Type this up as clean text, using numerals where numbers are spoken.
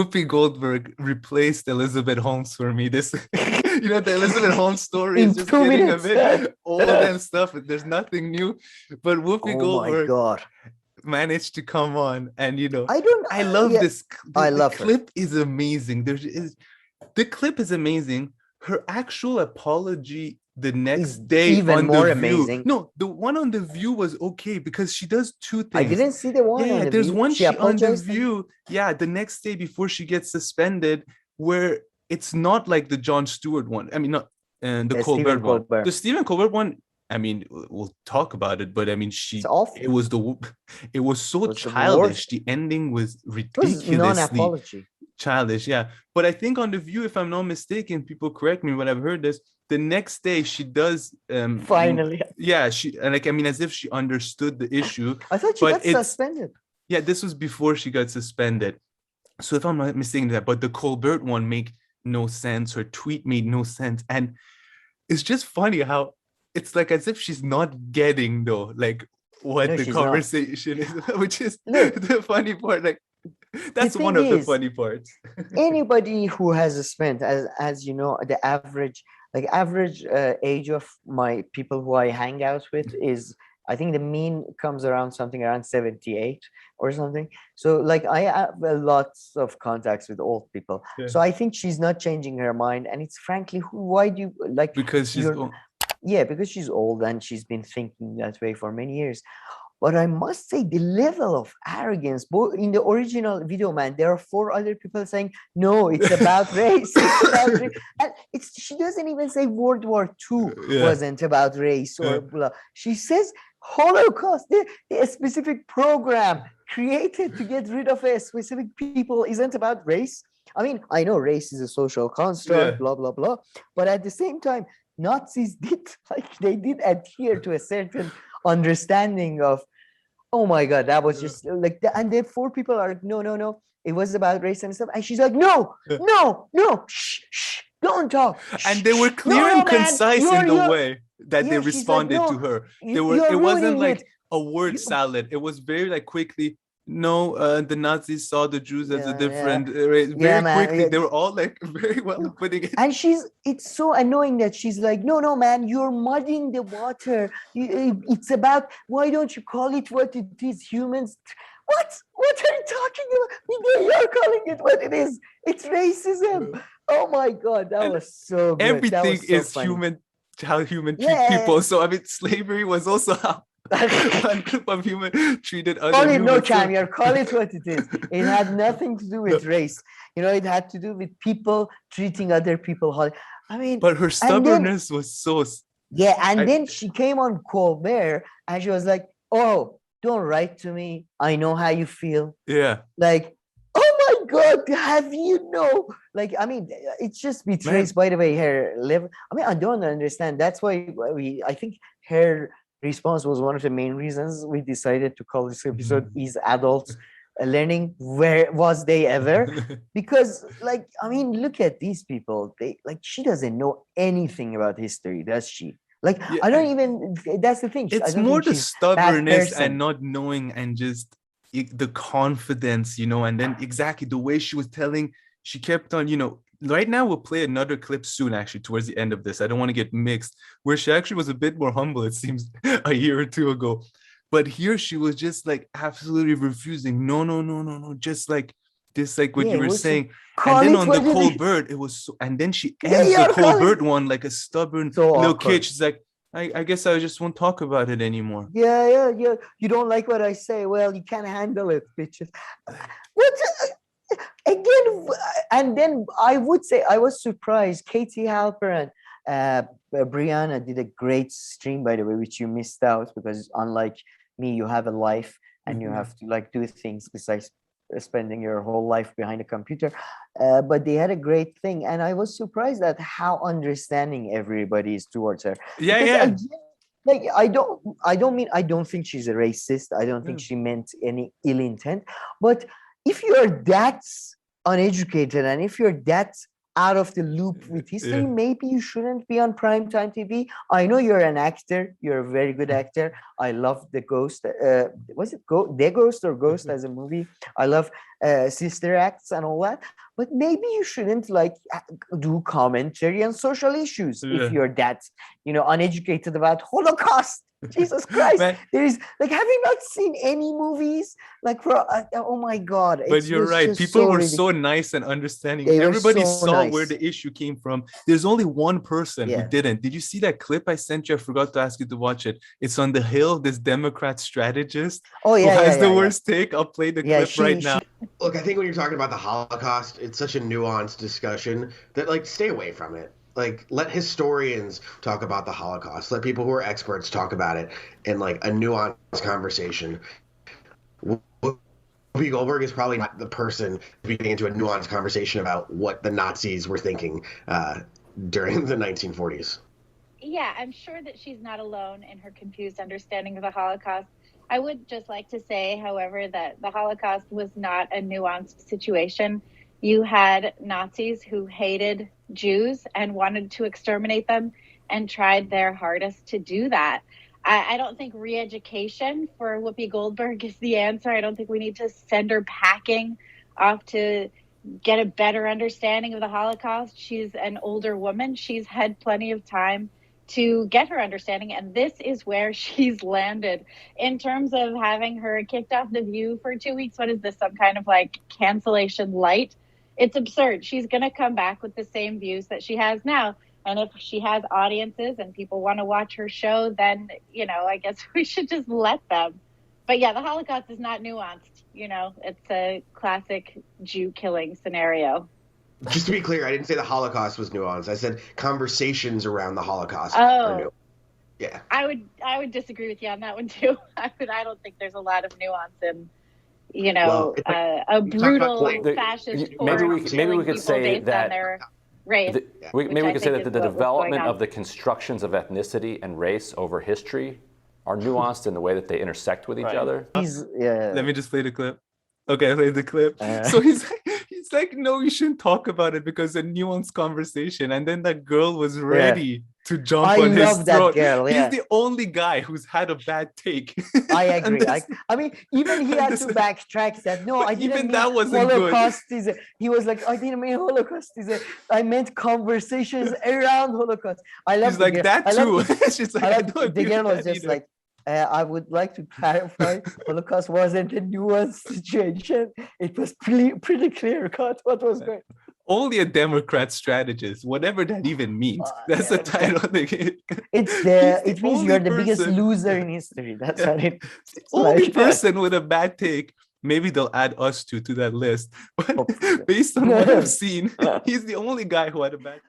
Whoopi Goldberg replaced Elizabeth Holmes for me. This, the Elizabeth Holmes story In is just two getting a minutes. bit old and stuff. There's nothing new, but Whoopi Oh my Goldberg God. managed to come on, and I don't, I love yeah, this. The, I the love her. clip is amazing. The clip is amazing. Her actual apology the Is next day even on The more View. amazing. No, the one on The View was okay because she does two I things. didn't see the one Yeah, on yeah. The There's View. one She she on The apologized. View. Yeah, the next day before she gets suspended, where it's not like the Jon Stewart one. I mean, not the Stephen Colbert one. The Colbert. Stephen Colbert one. I mean, we'll talk about it, but I mean, It's it awful. was it was so It was the worst. childish. The ending was It was ridiculously non-apology. childish. Yeah, but I think on The View, if I'm not mistaken, people correct me when I've heard this. The next day, she does. Finally. Yeah, she and like I mean, as if she understood the issue. I thought she But got it's suspended. yeah, this was before she got suspended. So if I'm not mistaken that, but the Colbert one made no sense. Her tweet made no sense, and it's just funny how it's like as if she's not getting though, like what No, the she's not. conversation is, which is Look, the funny part. Like the that's one thing of the is, funny parts. anybody who has spent, as you know, the average age of my people who I hang out with is, I think the mean comes around something around 78 or something. So like I have lots of contacts with old people. Yeah. So I think she's not changing her mind. And it's frankly, why do you like Because she's yeah, because she's old and she's been thinking that way for many years. But I must say, the level of arrogance, both in the original video, man, there are four other people saying, no, it's about race. It's about race. And she doesn't even say World War II wasn't about race or blah. She says Holocaust, the specific program created to get rid of a specific people isn't about race. I mean, I know race is a social construct, blah, blah, blah. But at the same time, Nazis did, they did adhere to a certain understanding of, oh my God, that was just like that. And then four people are like, no, no, no, it was about race and stuff. And she's like, no, no, no, shh, don't talk. And they were clear and concise in the way that they responded like, to her. It wasn't like a word salad. It was very like quickly. No, the Nazis saw the Jews as a different race. Very quickly, they were all like very well putting it. And it's so annoying that she's like, no, no, man, you're muddying the water. It's about, why don't you call it what it is? Humans. What are you talking about? You're calling it what it is. It's racism. Oh my God, that was so good. Everything was so is funny. human, how human treat people. So I mean, slavery was also how one group of human treated other call it humans. No, Cam, you're call it what it is. It had nothing to do with race. It had to do with people treating other people. I mean, but her stubbornness was so. Yeah, and then she came on Colbert and she was like, "Oh, don't write to me. I know how you feel." Yeah. Like, oh my God, have you know? Like, I mean, it's just betrays. By the way, her level. I mean, I don't understand. That's why I think her response was one of the main reasons we decided to call this episode "Is Adults Learning? Where was they ever?" Because, like, I mean, look at these people. She doesn't know anything about history, does she? Like, I don't even. That's the thing. It's more the stubbornness and not knowing, and just the confidence, and then exactly the way she was telling. She kept on, right now we'll play another clip soon, actually, towards the end of this. I don't want to get mixed, where she actually was a bit more humble, it seems, a year or two ago. But here she was just like absolutely refusing. No, no, no, no, no. Just like this, like what you were saying. And then on the Colbert, it was so, and then she ends the Colbert one like a stubborn little kid. She's like, I guess I just won't talk about it anymore. Yeah. You don't like what I say? Well, you can't handle it, bitches. Again, and then I would say I was surprised. Katie Halperin, Brianna did a great stream, by the way, which you missed out because unlike me, you have a life and you have to like do things besides spending your whole life behind a computer. But they had a great thing, and I was surprised at how understanding everybody is towards her. Yeah. I don't think she's a racist. I don't think she meant any ill intent. But if you're that uneducated and if you're that out of the loop with history. Maybe you shouldn't be on primetime TV. I know you're an actor. You're a very good actor. I love The Ghost. Was it The Ghost or Ghost as a movie? I love Sister Acts and all that. But maybe you shouldn't like do commentary on social issues if you're that, uneducated about Holocaust. Jesus Christ. Man. There is like, have you not seen any movies like for oh my God. But you're right. People were so nice and understanding. Everybody saw where the issue came from. There's only one person who didn't. Did you see that clip I sent you? I forgot to ask you to watch it. It's on the Hill, this Democrat strategist who has the worst take. I'll play the clip right now. Look, I think when you're talking about the Holocaust, it's such a nuanced discussion that like stay away from it. Like, let historians talk about the Holocaust. Let people who are experts talk about it in like a nuanced conversation. Whoopi Goldberg is probably not the person to be getting into a nuanced conversation about what the Nazis were thinking during the 1940s. Yeah, I'm sure that she's not alone in her confused understanding of the Holocaust. I would just like to say, however, that the Holocaust was not a nuanced situation. You had Nazis who hated Jews and wanted to exterminate them and tried their hardest to do that. I don't think re-education for Whoopi Goldberg is the answer. I don't think we need to send her packing off to get a better understanding of the Holocaust. She's an older woman. She's had plenty of time to get her understanding, and this is where she's landed. In terms of having her kicked off The View for 2 weeks, what is this, some kind of like cancellation light? It's absurd. She's going to come back with the same views that she has now. And if she has audiences and people want to watch her show, then, I guess we should just let them. But yeah, the Holocaust is not nuanced. It's a classic Jew killing scenario. Just to be clear, I didn't say the Holocaust was nuanced. I said conversations around the Holocaust are nuanced. Yeah. I would disagree with you on that one too. I don't think there's a lot of nuance in a brutal fascist maybe we could say that maybe we could say that the development of the constructions of ethnicity and race over history are nuanced in the way that they intersect with each other. Let me just play the clip. Okay, I played the clip. So he's like, no, you shouldn't talk about it because a nuanced conversation. And then that girl was ready to jump on his throat. Girl, He's the only guy who's had a bad take. I agree. I mean, even he had to backtrack that. No, I didn't mean that wasn't Holocaust good. He was like, I didn't mean Holocaust. I meant conversations around Holocaust. I love She's like that too. She's like, the girl was just like, I would like to clarify, Holocaust wasn't a nuanced situation. It was pretty clear cut what was going on. Only a Democrat strategist, whatever that even means. That's the title. It means you're the biggest loser in history. That's what it is. Only person with a bad take. Maybe they'll add us to that list. But based on what I've seen, he's the only guy who had a bad take.